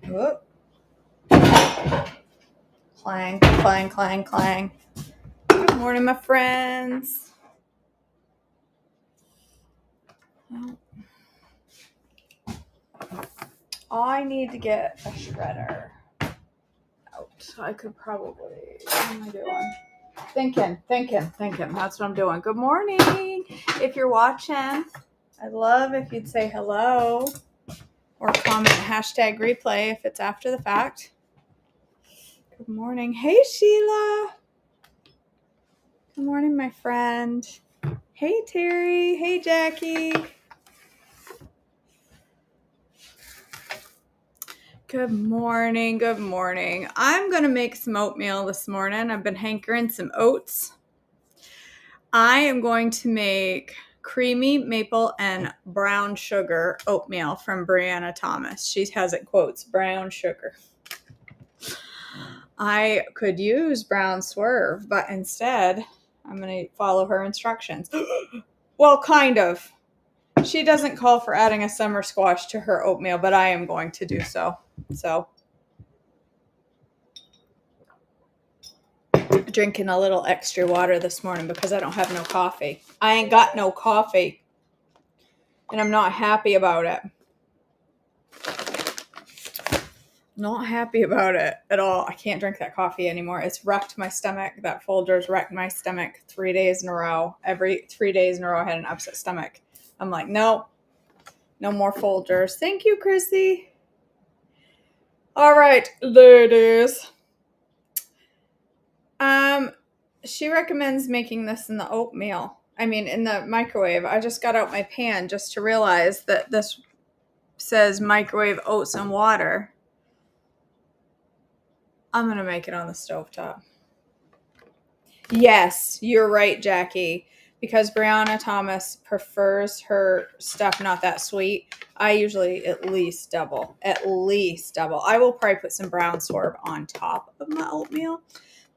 Whoop. Clang, clang, clang, clang. Good morning, my friends. I need to get a shredder out. I could probably. What am I doing? Thinking. That's what I'm doing. Good morning. If you're watching, I'd love if you'd say hello or comment hashtag replay if it's after the fact. Good morning. Hey, Sheila. Good morning, my friend. Hey, Terry. Hey, Jackie. Good morning. Good morning. I'm going to make some oatmeal this morning. I've been hankering some oats. I am going to make creamy maple and brown sugar oatmeal from Briana Thomas. She has it quotes, brown sugar. I could use brown swerve, but instead I'm going to follow her instructions. Well, kind of. She doesn't call for adding a summer squash to her oatmeal, but I am going to do so. Drinking a little extra water this morning because I don't have no coffee. I ain't got no coffee. And I'm not happy about it. Not happy about it at all. I can't drink that coffee anymore. It's wrecked my stomach. That Folgers wrecked my stomach 3 days in a row. Every 3 days in a row I had an upset stomach. I'm like, no more Folgers. Thank you, Chrissy. All right, ladies. She recommends making this in the oatmeal. In the microwave. I just got out my pan just to realize that this says microwave oats and water. I'm going to make it on the stovetop. Yes, you're right, Jackie. Because Briana Thomas prefers her stuff not that sweet. I usually at least double. I will probably put some brown swerve on top of my oatmeal.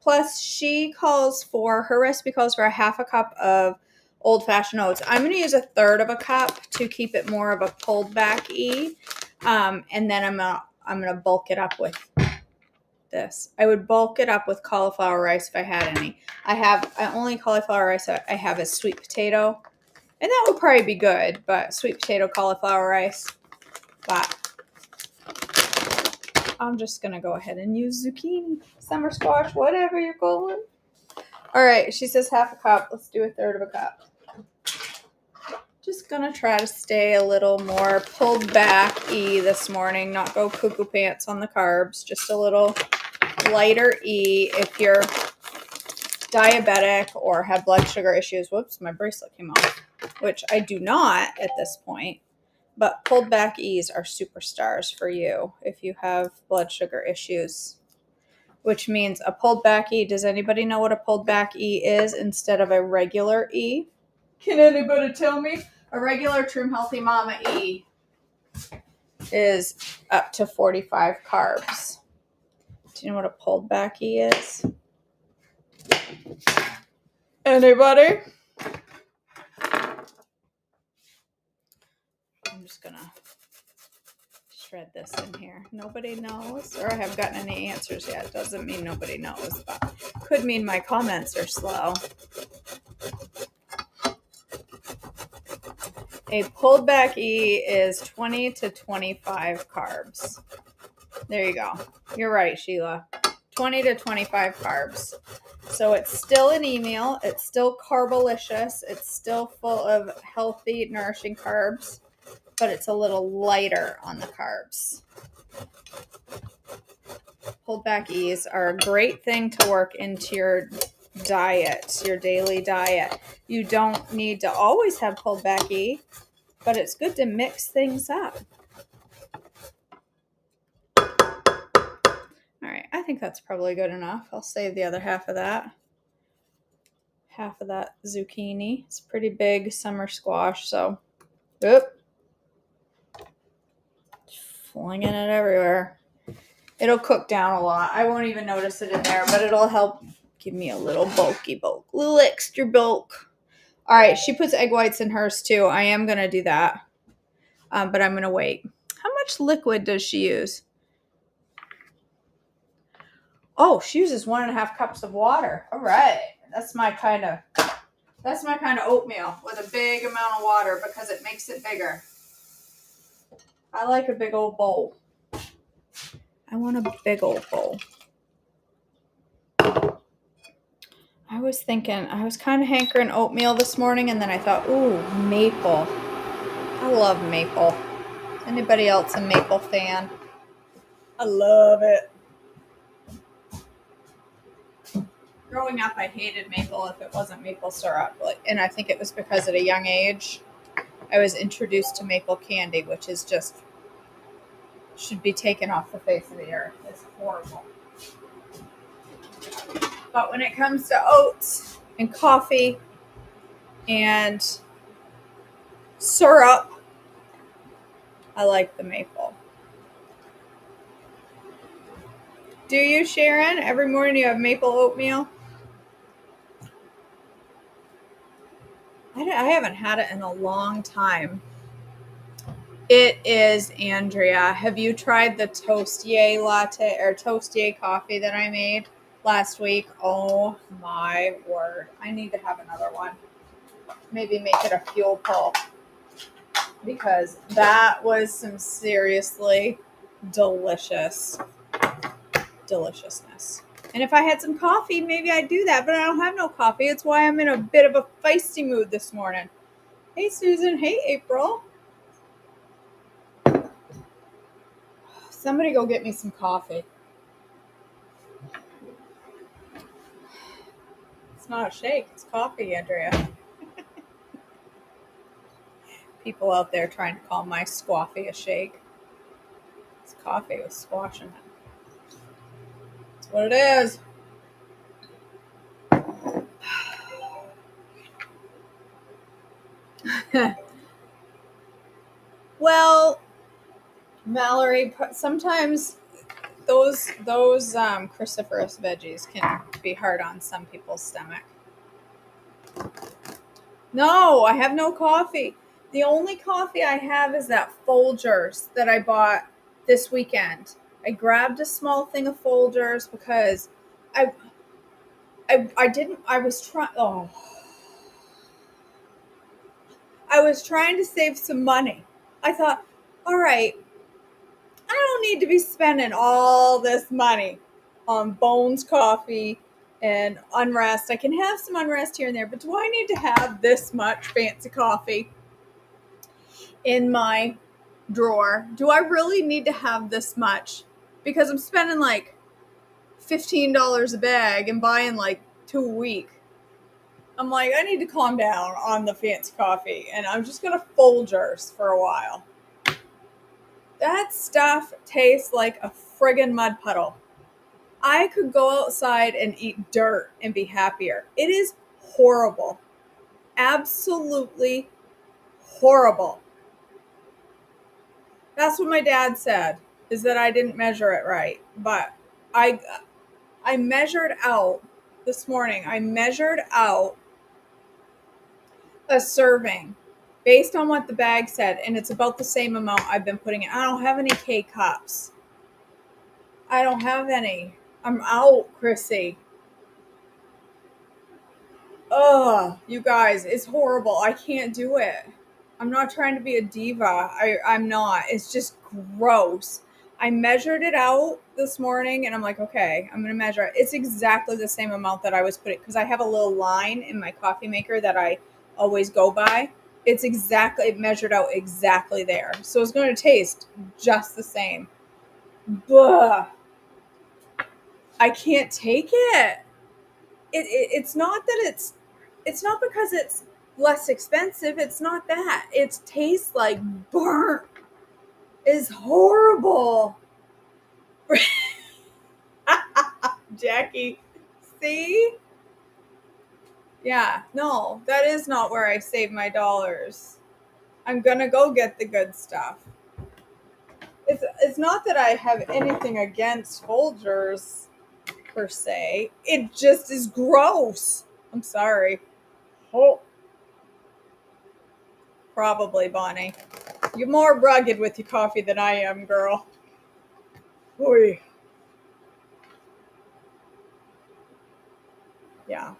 Plus, her recipe calls for a half a cup of old-fashioned oats. I'm going to use a third of a cup to keep it more of a pulled back-y. And then I'm going to bulk it up with this. I would bulk it up with cauliflower rice if I had any. Only cauliflower rice I have is sweet potato. And that would probably be good, but sweet potato, cauliflower rice. But I'm just going to go ahead and use zucchini, summer squash, whatever you're going. All right, she says half a cup. Let's do a third of a cup. Just going to try to stay a little more pulled back-y this morning, not go cuckoo pants on the carbs, just a little lighter-y. If you're diabetic or have blood sugar issues, whoops, my bracelet came off, which I do not at this point. But pulled back E's are superstars for you if you have blood sugar issues, which means a pulled back E. Does anybody know what a pulled back E is instead of a regular E? Can anybody tell me? A regular Trim Healthy Mama E is up to 45 carbs. Do you know what a pulled back E is? Anybody? I'm just going to shred this in here. Nobody knows, or I haven't gotten any answers yet. Doesn't mean nobody knows, but could mean my comments are slow. A pulled back E is 20 to 25 carbs. There you go. You're right, Sheila. 20 to 25 carbs. So it's still an e-meal. It's still carbolicious. It's still full of healthy, nourishing carbs, but it's a little lighter on the carbs. Pulled back E's are a great thing to work into your diet, your daily diet. You don't need to always have pulled back E, but it's good to mix things up. All right, I think that's probably good enough. I'll save the other half of that. Half of that zucchini. It's a pretty big summer squash, so flinging it everywhere. It'll cook down a lot. I won't even notice it in there, but it'll help give me a little little extra bulk. All right, she puts egg whites in hers too. I am going to do that. but I'm going to wait. How much liquid does she use? Oh, she uses 1.5 cups of water. All right. That's my kind of oatmeal with a big amount of water because it makes it bigger. I like a big old bowl. I want a big old bowl. I was kind of hankering oatmeal this morning, and then I thought, ooh, maple. I love maple. Anybody else a maple fan? I love it. Growing up, I hated maple if it wasn't maple syrup. And I think it was because at a young age, I was introduced to maple candy, which is just should be taken off the face of the earth. It's horrible. But when it comes to oats and coffee and syrup, I like the maple. Do you, Sharon? Every morning you have maple oatmeal? I haven't had it in a long time. It is, Andrea. Have you tried the Toastier latte or Toastier coffee that I made last week? Oh my word. I need to have another one. Maybe make it a fuel pull because that was some seriously deliciousness. And if I had some coffee, maybe I'd do that, but I don't have no coffee. It's why I'm in a bit of a feisty mood this morning. Hey, Susan. Hey, April. Somebody go get me some coffee. It's not a shake. It's coffee, Andrea. People out there trying to call my squaffy a shake. It's coffee with squash in it. That's what it is. Well, Mallory, sometimes those cruciferous veggies can be hard on some people's stomach. No, I have no coffee. The only coffee I have is that Folgers that I bought this weekend. I grabbed a small thing of Folgers because I was trying to save some money. I thought, all right, I don't need to be spending all this money on Bones coffee and Unrest. I can have some Unrest here and there, but do I need to have this much fancy coffee in my drawer? Do I really need to have this much? Because I'm spending like $15 a bag and buying like 2 a week. I'm like, I need to calm down on the fancy coffee, and I'm just going to Folgers for a while. That stuff tastes like a friggin' mud puddle. I could go outside and eat dirt and be happier. It is horrible. Absolutely horrible. That's what my dad said, is that I didn't measure it right. But I measured out this morning. I measured out a serving based on what the bag said, and it's about the same amount I've been putting in. I don't have any K-cups. I don't have any. I'm out, Chrissy. Ugh, you guys, it's horrible. I can't do it. I'm not trying to be a diva. I'm not. It's just gross. I measured it out this morning, and I'm like, okay, I'm going to measure it. It's exactly the same amount that I was putting, because I have a little line in my coffee maker that I always go by. It measured out exactly there. So it's going to taste just the same. But I can't take it. It's not that it's not because it's less expensive. It's not that. It tastes like burnt. It's horrible. Jackie, see? Yeah, no, that is not where I save my dollars. I'm gonna go get the good stuff. It's not that I have anything against Folgers per se. It just is gross. I'm sorry. Oh. Probably, Bonnie. You're more rugged with your coffee than I am, girl. Oy. Yeah.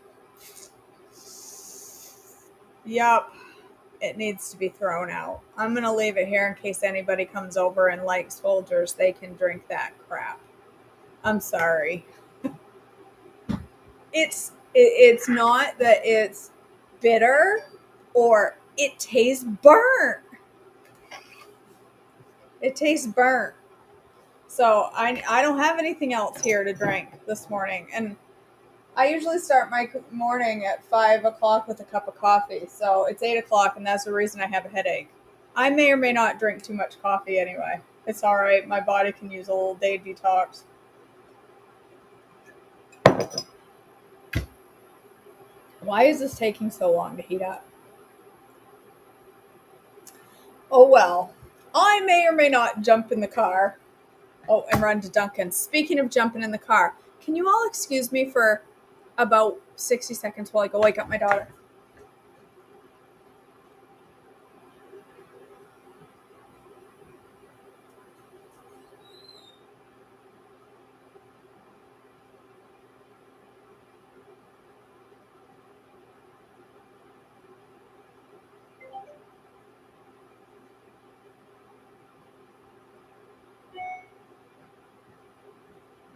Yup. It needs to be thrown out. I'm going to leave it here in case anybody comes over and likes Folgers. They can drink that crap. I'm sorry. It's not that it's bitter or it tastes burnt. It tastes burnt. So I don't have anything else here to drink this morning. And I usually start my morning at 5 o'clock with a cup of coffee. So it's 8 o'clock, and that's the reason I have a headache. I may or may not drink too much coffee anyway. It's all right. My body can use a little day detox. Why is this taking so long to heat up? Oh well. I may or may not jump in the car. Oh, and run to Duncan. Speaking of jumping in the car, can you all excuse me for about 60 seconds while I go wake up my daughter?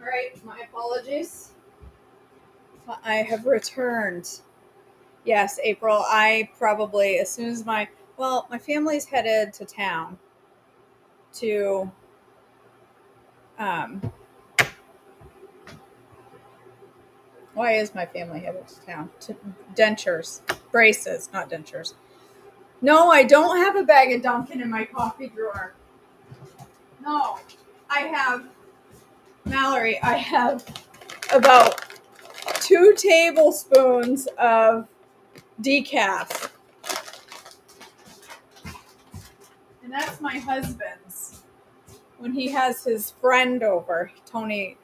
All right, my apologies. I have returned. Yes, April. I probably, as soon as my family's headed to town to, um, why is my family headed to town? To dentures, braces, not dentures. No, I don't have a bag of Dunkin' in my coffee drawer. No, I have, Mallory, I have about 2 tablespoons of decaf. And that's my husband's. When he has his friend over, Tony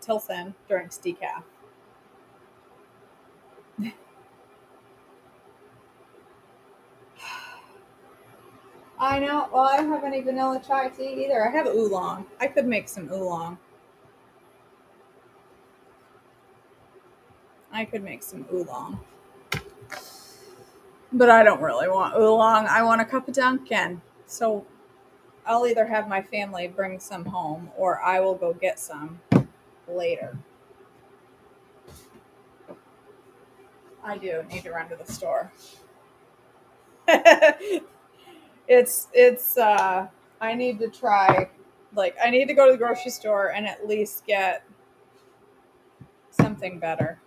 Tilson drinks decaf. I know. Well, I don't have any vanilla chai tea either. I have oolong. I could make some oolong. I could make some oolong. But I don't really want oolong. I want a cup of Dunkin'. So I'll either have my family bring some home or I will go get some later. I do need to run to the store. it's I need to try, like, I need to go to the grocery store and at least get something better.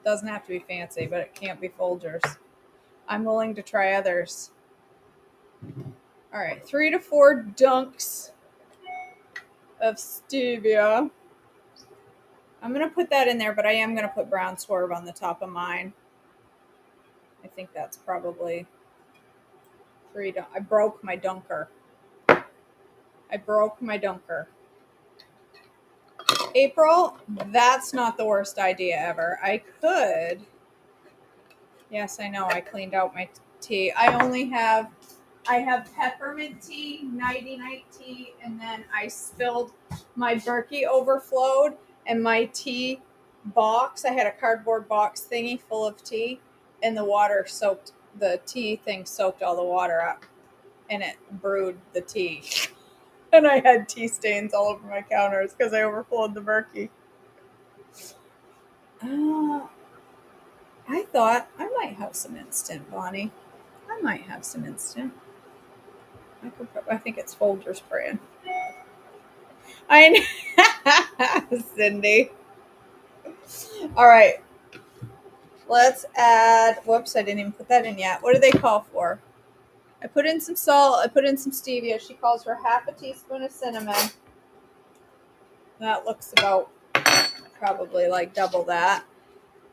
Doesn't have to be fancy, but it can't be Folgers. I'm willing to try others. All right, 3 to 4 dunks of stevia. I'm gonna put that in there, but I am gonna put brown swerve on the top of mine. I think that's probably 3. I broke my dunker. April, that's not the worst idea ever. I could. Yes, I know. I cleaned out my tea. I have peppermint tea, nighty night tea, and then I spilled my Berkey overflowed and my tea box. I had a cardboard box thingy full of tea, and the tea thing soaked all the water up, and it brewed the tea. And I had tea stains all over my counters because I overflowed the Berkey. I thought I might have some instant, Bonnie. I might have some instant. I think it's Folgers brand. I know. Cindy. All right. Let's add. Whoops, I didn't even put that in yet. What do they call for? I put in some salt. I put in some stevia. She calls for half a teaspoon of cinnamon. That looks about probably like double that.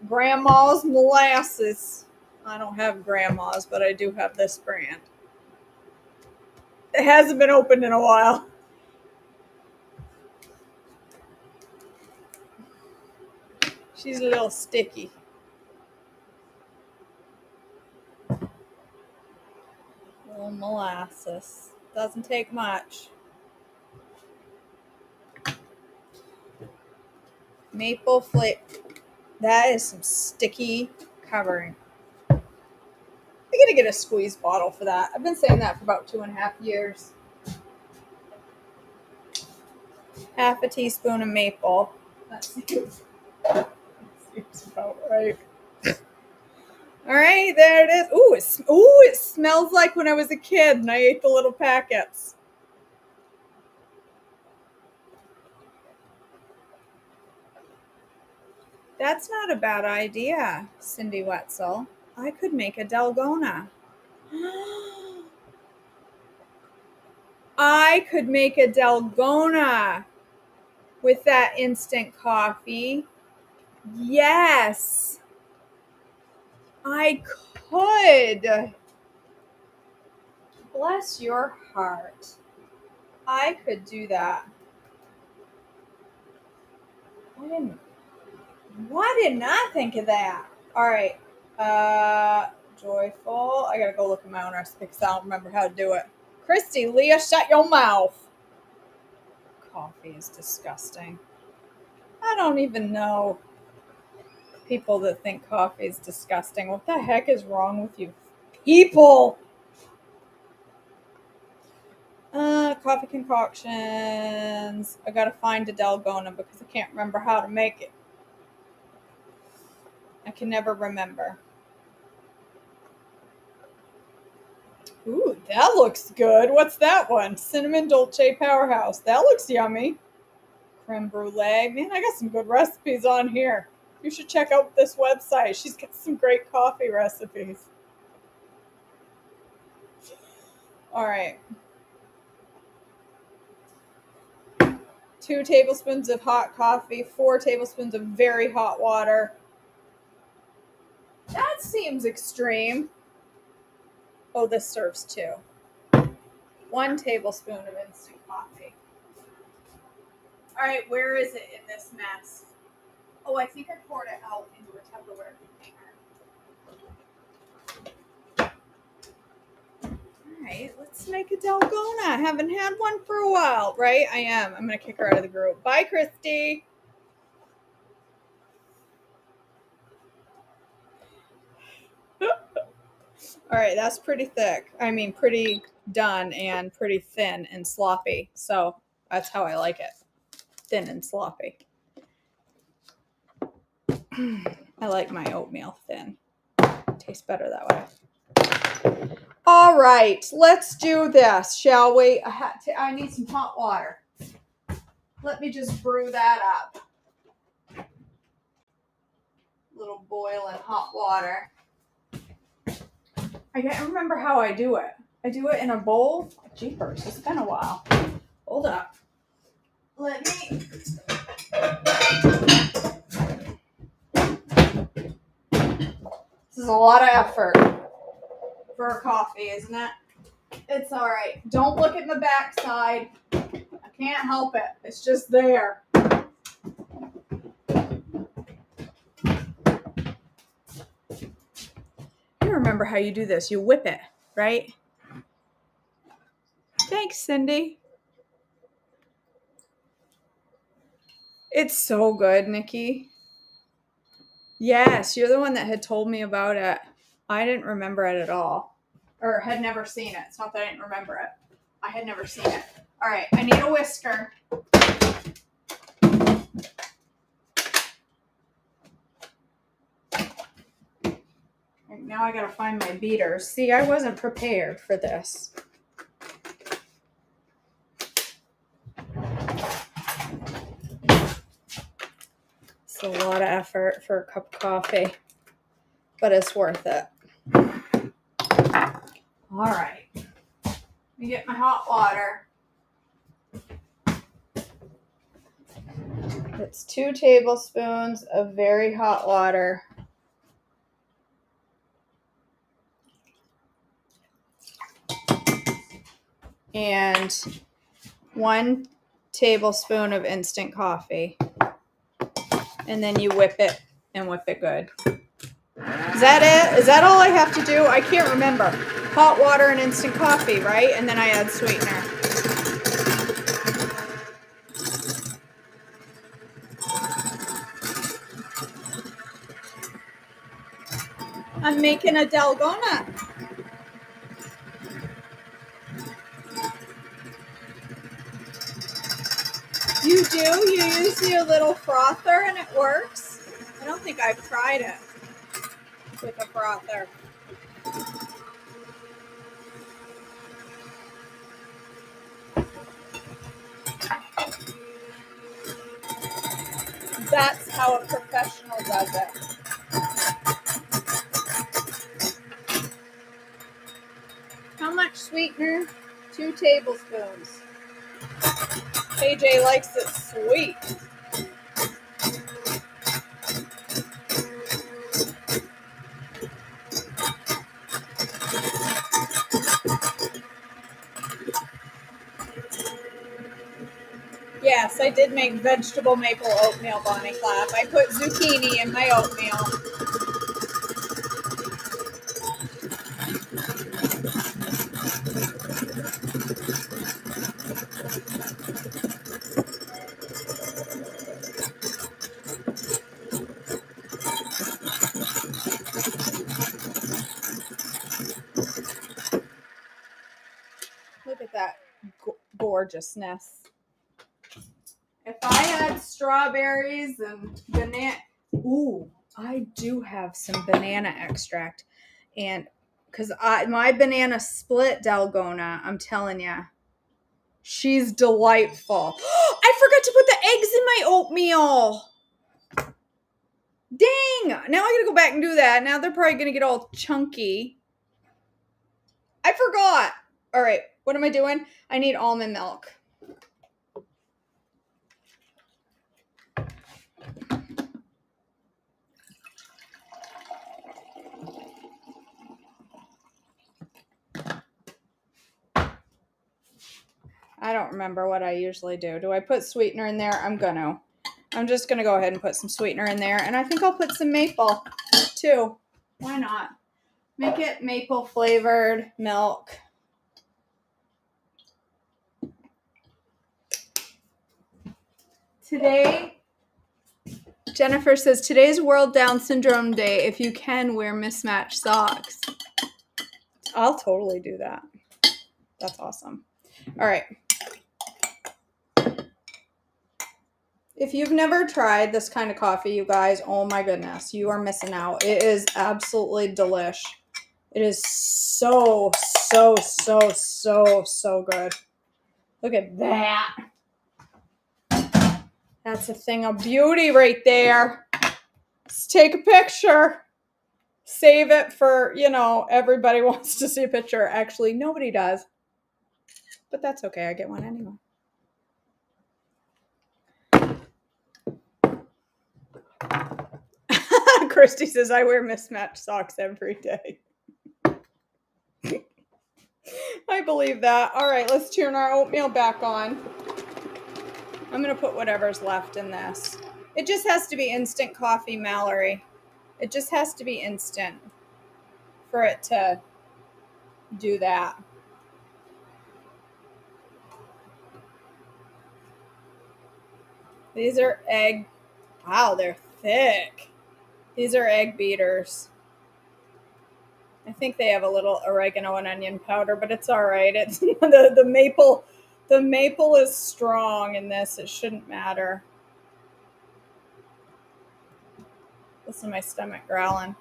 Grandma's molasses. I don't have Grandma's, but I do have this brand. It hasn't been opened in a while. She's a little sticky. little molasses. Doesn't take much. Maple flavor. That is some sticky covering. I gotta get a squeeze bottle for that. I've been saying that for about 2.5 years. Half a teaspoon of maple. That seems about right. All right, there it is. Ooh, it smells like when I was a kid and I ate the little packets. That's not a bad idea, Cindy Wetzel. I could make a Dalgona. I could make a Dalgona with that instant coffee. Yes, I could. Bless your heart. I could do that. Why didn't I think of that? All right. Joyful. I gotta go look at my own recipe because I don't remember how to do it. Christy, Leah, shut your mouth. Coffee is disgusting. I don't even know people that think coffee is disgusting. What the heck is wrong with you people? Coffee concoctions. I gotta find a Dalgona because I can't remember how to make it. I can never remember. Ooh, that looks good. What's that one? Cinnamon Dolce Powerhouse. That looks yummy. Creme brulee. Man, I got some good recipes on here. You should check out this website. She's got some great coffee recipes. All right. 2 tablespoons of hot coffee, 4 tablespoons of very hot water. That seems extreme. Oh, this serves 2. 1 tablespoon of instant coffee. All right, where is it in this mess? Oh, I think I poured it out into a Tupperware container. All right, let's make a Dalgona. I haven't had one for a while, right? I am. I'm going to kick her out of the group. Bye, Christy. All right, that's pretty thick. I mean, pretty done and pretty thin and sloppy. So that's how I like it. Thin and sloppy. I like my oatmeal thin. Tastes better that way. All right, let's do this, shall we? I need some hot water. Let me just brew that up. Little boiling hot water. I can't remember how I do it. I do it in a bowl. Jeepers, it's been a while. Hold up. Let me. This is a lot of effort for a coffee, isn't it? It's all right. Don't look at my backside. I can't help it. It's just there. I remember how you do this. You whip it, right? Thanks, Cindy. It's so good, Nikki. Yes, you're the one that had told me about it. I didn't remember it at all. Or had never seen it. It's not that I didn't remember it. I had never seen it. All right, I need a whisker. Now I gotta find my beaters. See, I wasn't prepared for this. It's a lot of effort for a cup of coffee, but it's worth it. All right. Let me get my hot water. It's 2 tablespoons of very hot water. And 1 tablespoon of instant coffee. And then you whip it and whip it good. Is that it? Is that all I have to do? I can't remember. hot water and instant coffee, right? And then I add sweetener. I'm making a dalgona. You do? You use your little frother and it works? I don't think I've tried it with a frother. That's how a professional does it. How much sweetener? 2 tablespoons. KJ likes it sweet. Yes, I did make vegetable maple oatmeal, Bonnie Clap. I put zucchini in my oatmeal. Look at that gorgeousness. If I had strawberries and banana, ooh, I do have some banana extract, and because my banana split dalgona, I'm telling you, she's delightful. I forgot to put the eggs in my oatmeal. Dang! Now I gotta go back and do that. Now they're probably gonna get all chunky. I forgot. All right, what am I doing? I need almond milk. I don't remember what I usually do. Do I put sweetener in there? I'm just gonna go ahead and put some sweetener in there, and I think I'll put some maple too. Why not? Make it maple flavored milk. Today, Jennifer says, today's World Down Syndrome Day. If you can, wear mismatched socks. I'll totally do that. That's awesome. All right. If you've never tried this kind of coffee, you guys, oh my goodness, you are missing out. It is absolutely delish. It is so good. Look at that. That's a thing of beauty right there. Let's take a picture. Save it for, everybody wants to see a picture. Actually, nobody does. But that's okay. I get one anyway. Christy says, I wear mismatched socks every day. I believe that. All right, let's turn our oatmeal back on. I'm going to put whatever's left in this. It just has to be instant coffee, Mallory. It just has to be instant for it to do that. These are egg. Wow, they're thick. These are egg beaters. I think they have a little oregano and onion powder, but it's all right. It's the maple. The maple is strong in this. It shouldn't matter. Listen to my stomach growling.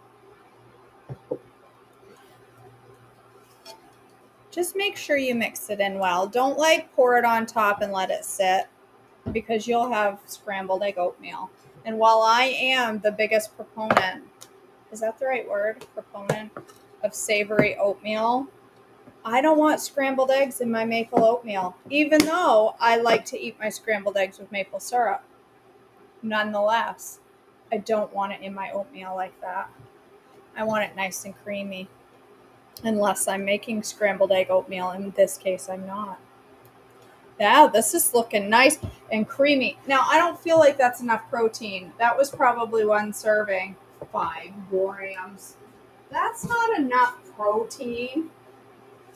Just make sure you mix it in well. Don't pour it on top and let it sit, because you'll have scrambled egg oatmeal. And while I am the biggest proponent, is that the right word? Proponent of savory oatmeal, I don't want scrambled eggs in my maple oatmeal, even though I like to eat my scrambled eggs with maple syrup. Nonetheless, I don't want it in my oatmeal like that. I want it nice and creamy. Unless I'm making scrambled egg oatmeal. In this case, I'm not. Yeah, this is looking nice and creamy. Now, I don't feel like that's enough protein. That was probably 1 serving. 5 grams. That's not enough protein.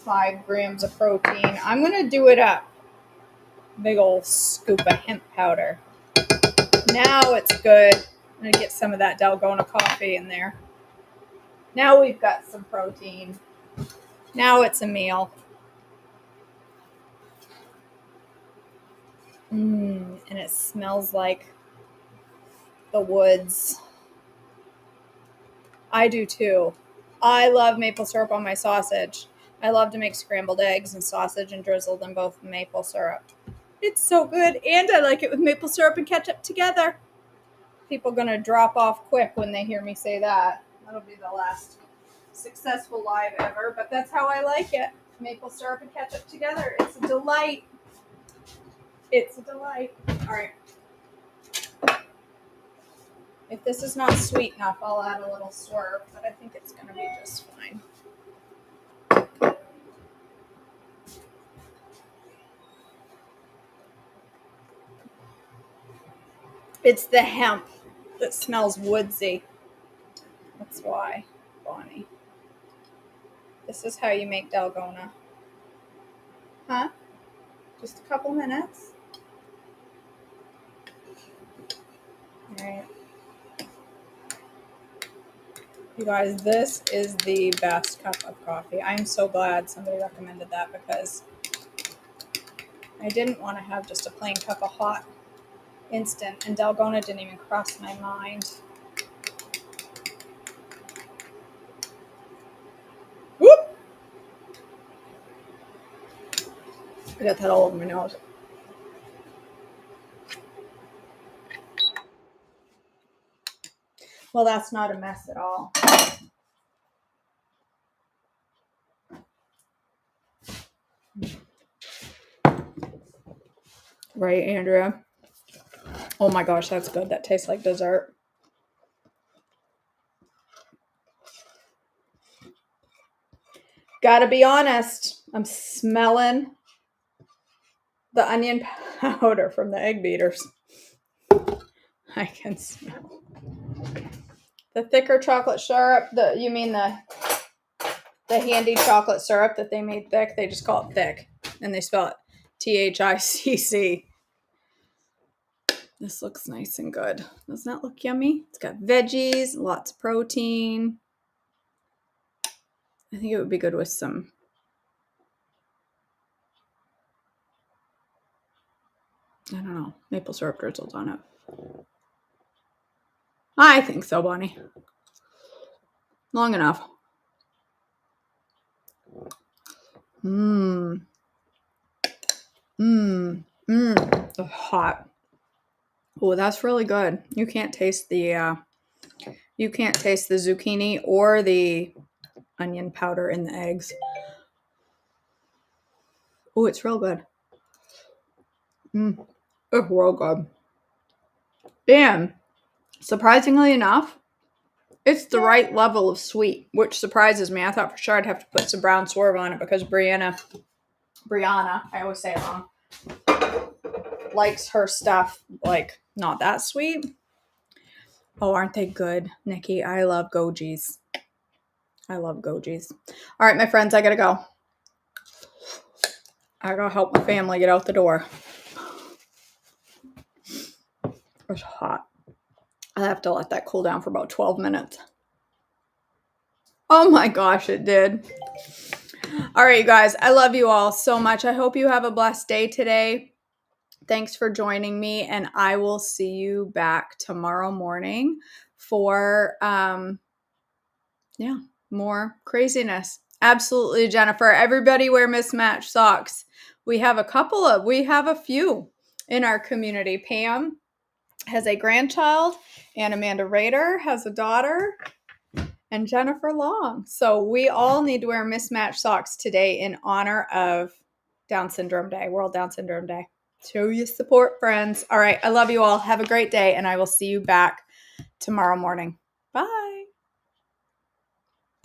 5 grams of protein. I'm going to do it up. Big old scoop of hemp powder. Now it's good. I'm going to get some of that Dalgona coffee in there. Now we've got some protein. Now it's a meal. And it smells like the woods. I do too. I love maple syrup on my sausage. I love to make scrambled eggs and sausage and drizzle them both with maple syrup. It's so good. And I like it with maple syrup and ketchup together. People are going to drop off quick when they hear me say that. That'll be the last successful live ever, but that's how I like it. Maple syrup and ketchup together. It's a delight. It's a delight. All right. If this is not sweet enough, I'll add a little swerve, but I think it's going to be just fine. It's the hemp that smells woodsy. That's why, Bonnie. This is how you make Dalgona. Huh? Just a couple minutes. All right. You guys, this is the best cup of coffee. I'm so glad somebody recommended that because I didn't want to have just a plain cup of hot instant, and Dalgona didn't even cross my mind. Whoop! I got that all over my nose. Well, that's not a mess at all. Right, Andrea? Oh my gosh, that's good. That tastes like dessert. Gotta be honest, I'm smelling the onion powder from the egg beaters. I can smell the thicker chocolate syrup. You mean the handy chocolate syrup that they made thick? They just call it thick, and they spell it THICC. This looks nice and good. Doesn't that look yummy? It's got veggies, lots of protein. I think it would be good with some I don't know, maple syrup drizzled on it. I think so, Bonnie. Long enough. It's hot. Oh, that's really good. You can't taste the zucchini or the onion powder in the eggs. Oh, it's real good. It's real good. And surprisingly enough, it's the right level of sweet, which surprises me. I thought for sure I'd have to put some brown swerve on it because Briana, I always say it wrong, likes her stuff like not that sweet. Oh, aren't they good, Nikki? I love gojis. All right, my friends, I gotta go. I gotta help my family get out the door. It's hot. I have to let that cool down for about 12 minutes. Oh my gosh, it did. All right, you guys, I love you all so much. I hope you have a blessed day today. Thanks for joining me, and I will see you back tomorrow morning for more craziness. Absolutely, Jennifer. Everybody wear mismatched socks. We have a few in our community. Pam has a grandchild, and Amanda Rader has a daughter, and Jennifer Long. So we all need to wear mismatched socks today in honor of Down Syndrome Day, World Down Syndrome Day. Show your support, friends. All right, I love you all. Have a great day, and I will see you back tomorrow morning. Bye.